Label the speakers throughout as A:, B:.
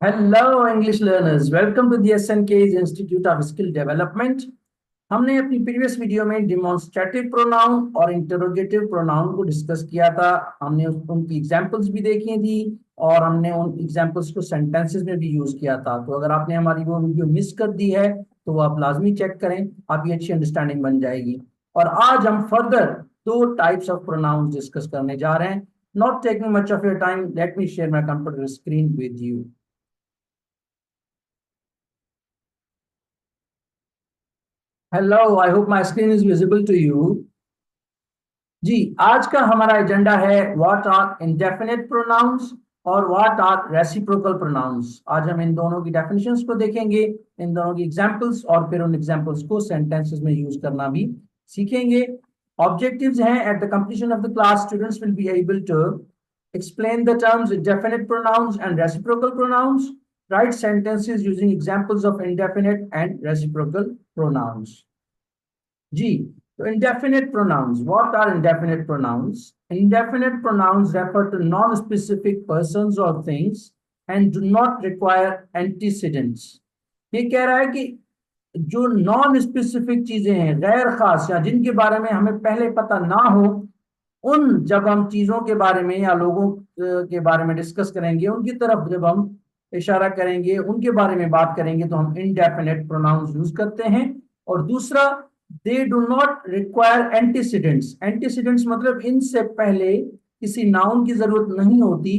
A: Hello English learners, welcome to the SNK's institute of skill development. हमने अपनी previous video में demonstrative pronoun और interrogative pronoun को discuss किया था। हमने उनकी एग्जांपल्स भी देखी थी और हमने उन एग्जांपल्स को सेंटेंसेस में भी यूज किया था। तो अगर आपने हमारी वो वीडियो मिस कर दी है तो वो आप लाजमी चेक करें, आपकी अच्छी अंडरस्टैंडिंग बन जाएगी। और आज हम फर्दर दो टाइप्स ऑफ प्रोनाउंस डिस्कस करने जा रहे हैं। Not taking much of your time, let me share my computer screen with you. Hello, I hope my screen is visible to you. जी, आज का हमारा एजेंडा है व्हाट आर इंडेफिनिट प्रोनाउंस और व्हाट आर रेसिप्रोकल प्रोनाउंस। आज हम इन दोनों की डेफिनेशंस को देखेंगे, इन दोनों की एग्जांपल्स, और फिर उन एग्जांपल्स को सेंटेंसेस में यूज करना भी सीखेंगे। ऑब्जेक्टिव्स हैं, at the completion of the class students will be able to explain the terms indefinite pronouns and reciprocal pronouns, write sentences using examples of indefinite and reciprocal pronouns। जी, तो indefinite pronouns, what are indefinite pronouns? Indefinite pronouns refer to non-specific persons or things and do not require antecedents। ये कह रहा है कि जो non specific चीजें हैं, गैर खास, या जिनके बारे में हमें पहले पता ना हो, उन जब हम चीजों के बारे में या लोगों के बारे में डिस्कस करेंगे, उनकी तरफ जब हम इशारा करेंगे, उनके बारे में बात करेंगे, तो हम इनडेफिनेट प्रोनाउंस यूज करते हैं। और दूसरा, they do not require antecedents. Antecedents मतलब इनसे पहले किसी नाउन की जरूरत नहीं होती।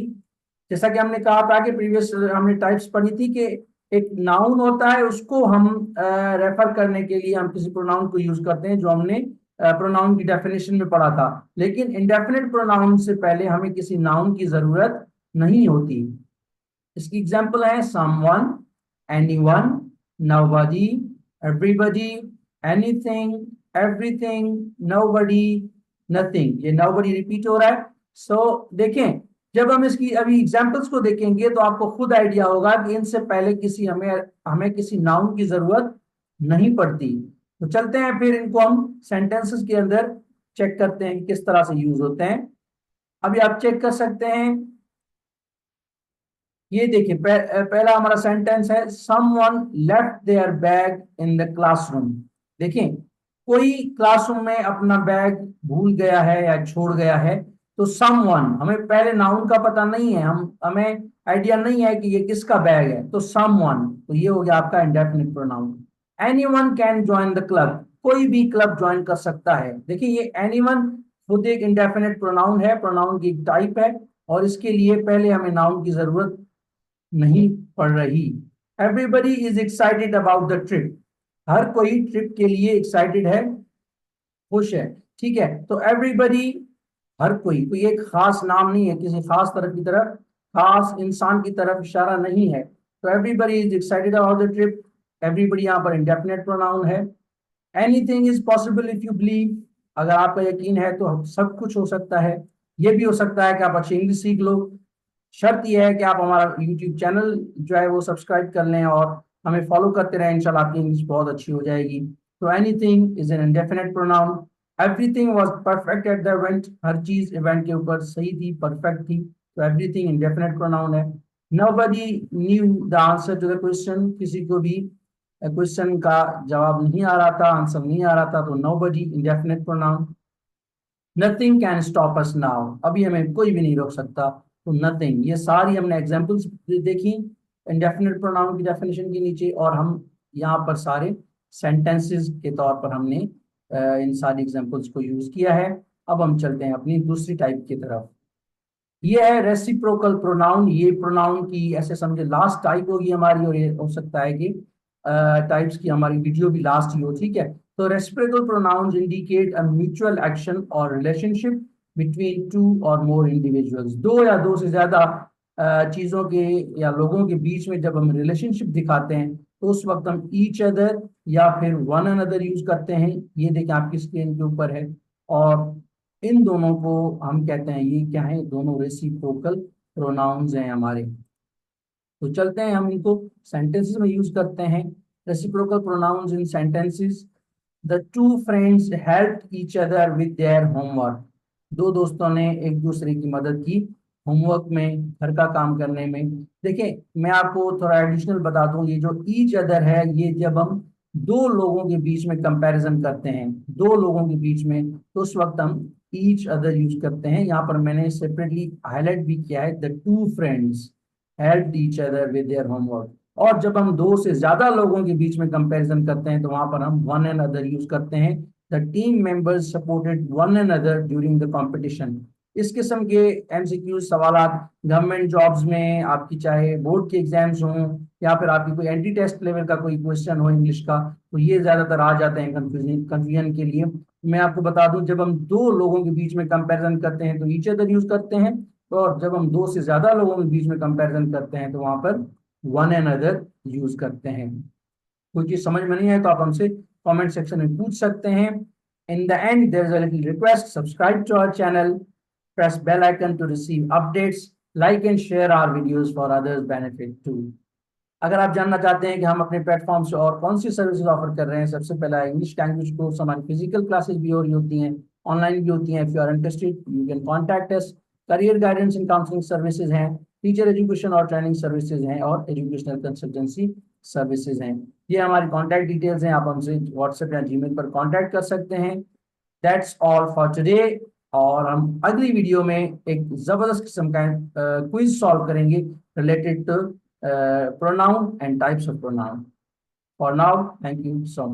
A: जैसा कि हमने कहा था कि प्रीवियस हमने टाइप्स पढ़ी थी कि एक नाउन होता है, उसको हम रेफर करने के लिए हम किसी प्रोनाउन को यूज करते हैं, जो हमने प्रोनाउन की डेफिनेशन में पढ़ा था। लेकिन इंडेफिनिट प्रोनाउन से पहले हमें किसी नाउन की जरूरत नहीं होती। इसकी एग्जांपल है someone, anyone, nobody, everybody, anything, everything, nobody, nothing. ये नोबडी रिपीट हो रहा है। देखें, जब हम इसकी अभी एग्जांपल्स को देखेंगे तो आपको खुद आइडिया होगा कि इनसे पहले किसी हमें हमें किसी नाउन की जरूरत नहीं पड़ती। तो चलते हैं, फिर इनको हम सेंटेंसेस के अंदर चेक करते हैं कि किस तरह से यूज होते हैं। अभी आप चेक कर सकते हैं, ये देखिए पहला हमारा सेंटेंस है, someone left their bag in the classroom. देखिए, कोई क्लासरूम में अपना बैग भूल गया है या छोड़ गया है। तो समवन, हमें पहले नाउन का पता नहीं है, हमें आइडिया नहीं है कि ये किसका बैग है, तो समवन, तो ये हो गया आपका indefinite pronoun. Anyone can join the club, कोई भी क्लब ज्वाइन कर सकता है। देखिए, ये एनीवन खुद एक इंडेफिनिट प्रोनाउन है, प्रोनाउन की एक टाइप है, और इसके लिए पहले हमें नाउन की जरूरत नहीं पड़ रही। Everybody is excited about the trip, हर कोई ट्रिप के लिए एक्साइटेड है, खुश है। ठीक है, तो एवरीबडी, हर कोई एक खास नाम नहीं है, किसी खास तरफ की तरफ, खास इंसान की तरफ इशारा नहीं है। तो everybody is excited about the trip, everybody यहाँ पर इंडेफिनिट प्रोनाउन है। Anything is possible if you believe, अगर आपका यकीन है तो सब कुछ हो सकता है। ये भी हो सकता है कि आप अच्छी इंग्लिश सीख लो। शर्त यह है कि आप हमारा यूट्यूब चैनल जो है वो सब्सक्राइब कर लें और हमें फॉलो करते रहें, इंशाल्लाह आपकी इंग्लिश बहुत अच्छी हो जाएगी। तो anything is an indefinite pronoun. Everything was perfect at the event, हर चीज इवेंट के ऊपर सही थी, परफेक्ट थी, तो एवरीथिंग इंडेफिनिट प्रोनाउन है। Nobody knew the answer to the question, किसी को भी क्वेश्चन का जवाब नहीं आ रहा था, आंसर नहीं आ रहा था, तो nobody indefinite pronoun. Nothing can stop us now, अभी हमें कोई भी नहीं रोक सकता, तो नथिंग। ये सारी हमने एग्जांपल्स देखी इंडेफिनिट प्रोनाउन की डेफिनेशन के नीचे, और हम यहाँ पर सारे सेंटेंसेस के तौर पर हमने इन सारी एग्जांपल्स को यूज किया है। अब हम चलते हैं अपनी दूसरी टाइप की तरफ। ये है रेसिप्रोकल प्रोनाउन। ये प्रोनाउन की ऐसे समझे लास्ट टाइप होगी हमारी, और ये हो सकता है कि टाइप्स की हमारी वीडियो भी लास्ट ही हो। ठीक है, तो reciprocal pronouns indicate a mutual action और रिलेशनशिप बिटवीन टू और मोर इंडिविजुअल्स। दो या दो से ज्यादा चीजों के या लोगों के बीच में जब हम रिलेशनशिप दिखाते हैं, तो उस वक्त हम ईच अदर या फिर वन अनदर यूज करते हैं। ये देखिए आपकी स्क्रीन के ऊपर है, और इन दोनों को हम कहते हैं, ये क्या है, दोनों रेसिप्रोकल प्रोनाउंस हैं हमारे। तो चलते हैं, हम इनको सेंटेंसेस में यूज करते हैं। Reciprocal pronouns in sentences. The two friends help each other with their homework, दो दोस्तों ने एक दूसरे की मदद की होमवर्क में, घर का काम करने में। देखिए मैं आपको थोड़ा एडिशनल बता दूं, ये जो ईच अदर है, ये जब हम दो लोगों के बीच में कंपैरिजन करते हैं, दो लोगों के बीच में, तो उस वक्त हम ईच अदर यूज करते हैं। यहाँ पर मैंने सेपरेटली हाईलाइट भी किया है, the two friends help each other with their homework. और जब हम दो से ज्यादा लोगों के बीच में कंपैरिजन करते हैं तो वहां पर हम वन एंड अदर यूज करते हैं। The team members supported one and other during the competition. इस किस्म के एमसीक्यू सवालात गवर्नमेंट जॉब्स में, आपकी चाहे बोर्ड के एग्जाम्स हों या फिर आपकी कोई एंटी टेस्ट लेवल का कोई क्वेश्चन हो इंग्लिश का, तो ये ज्यादातर आ जाते हैं कंफ्यूजन के लिए। मैं आपको बता दूं, जब हम दो लोगों के बीच में कंपैरिजन करते हैं तो ईच अदर यूज करते हैं, और जब हम दो से ज्यादा लोगों के बीच में कंपैरिजन करते हैं तो वहां पर वन एंड अदर यूज करते हैं। कोई चीज समझ में नहीं आए तो आप हमसे कमेंट सेक्शन में पूछ सकते हैं। In the end there is a little request, subscribe to our channel, press bell icon to receive updates, like and share our videos for others benefit too। अगर आप जानना चाहते हैं कि हम अपने प्लेटफॉर्म से और कौन सी सर्विसेज ऑफर कर रहे हैं, सबसे पहला इंग्लिश लैंग्वेज कोर्स, हमारी फिजिकल क्लासेस भी हो रही होती हैं, ऑनलाइन भी होती हैं। If you are interested you can contact us. Career guidance and counselling services हैं, टीचर एजुकेशन और ट्रेनिंग सर्विसेज हैं, और एजुकेशनल कंसल्टेंसी सर्विसेज हैं। ये हमारी कॉन्टैक्ट डिटेल्स हैं, आप हमसे व्हाट्सएप या जीमेल पर कॉन्टैक्ट कर सकते हैं। That's all for today. और हम अगली वीडियो में एक जबरदस्त किस्म का क्विज सॉल्व करेंगे related to pronoun and types of pronoun. For now, thank you so much.